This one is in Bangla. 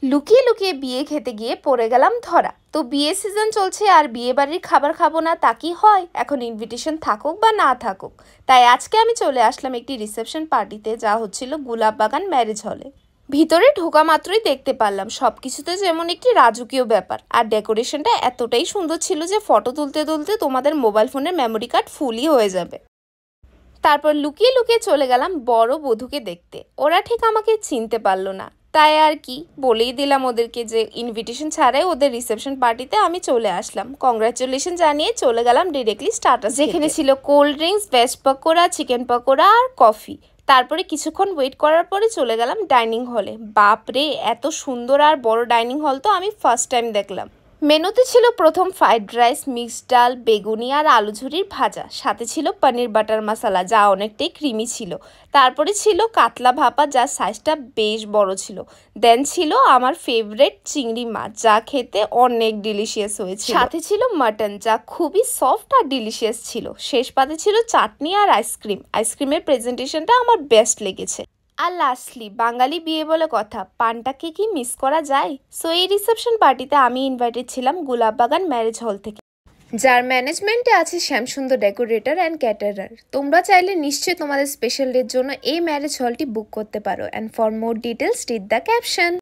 লুকিয়ে লুকিয়ে বিয়ে খেতে গিয়ে পড়ে গেলাম ধরা। তো বিয়ে সিজন চলছে আর বিয়ে বাড়ির খাবার খাবো না তা কি হয়? এখন ইনভিটেশন থাকুক বা না থাকুক, তাই আজকে আমি চলে আসলাম একটি রিসেপশন পার্টিতে, যা হচ্ছিল গোলাপবাগান ম্যারেজ হলে। ভিতরে ঢোকা মাত্রই দেখতে পারলাম সবকিছুতে যেমন একটি রাজকীয় ব্যাপার, আর ডেকোরেশনটা এতটাই সুন্দর ছিল যে ফটো তুলতে তুলতে তোমাদের মোবাইল ফোনের মেমোরি কার্ড ফুলই হয়ে যাবে। তারপর লুকিয়ে লুকিয়ে চলে গেলাম বড় বধূকে দেখতে। ওরা ঠিক আমাকে চিনতে পারলো না, তাই আর কি বলেই দিলাম ওদেরকে যে ইনভিটেশন ছাড়াই ওদের রিসেপশন পার্টিতে আমি চলে আসলাম। কংগ্রাচুলেশন জানিয়ে চলে গেলাম ডিরেক্টলি স্টার্টার, যেখানে ছিল cold drinks, veg pakora, chicken pakora আর কফি। তারপরে কিছুক্ষণ ওয়েট করার পরে চলে গেলাম ডাইনিং হলে। বাপরে, এত সুন্দর আর বড় ডাইনিং হল তো আমি ফার্স্ট টাইম দেখলাম। মেনুতে ছিল প্রথম ফ্রাইড রাইস, মিক্সড ডাল, বেগুনি আর আলু ঝুরির ভাজা, সাথে ছিল পনির বাটার মশলা যা অনেকটাই ক্রিমি ছিল। তারপরে ছিল কাতলা ভাপা, যার সাইজটা বেশ বড় ছিল। দেন ছিল আমার ফেভারিট চিংড়ি মাছ, যা খেতে অনেক ডিলিশিয়াস হয়েছিল। সাথে ছিল মাটন, যা খুবই সফট আর ডিলিশিয়াস ছিল। শেষ পাতে ছিল চাটনি আর আইসক্রিম। আইসক্রিমের প্রেজেন্টেশনটা আমার বেস্ট লেগেছে। আর লাস্টলি, বাঙালি বিয়ে বলে কথা, পানটাকে কি মিস করা যায়? সো এই রিসেপশন পার্টিতে আমি ইনভাইটেড ছিলাম গোলাপবাগান ম্যারেজ হল থেকে, যার ম্যানেজমেন্টে আছে শ্যামসুন্দর ডেকোরেটর অ্যান্ড ক্যাটারার। তোমরা চাইলে নিশ্চয়ই তোমাদের স্পেশাল ডের জন্য এই ম্যারেজ হলটি বুক করতে পারো। And for more details read the caption.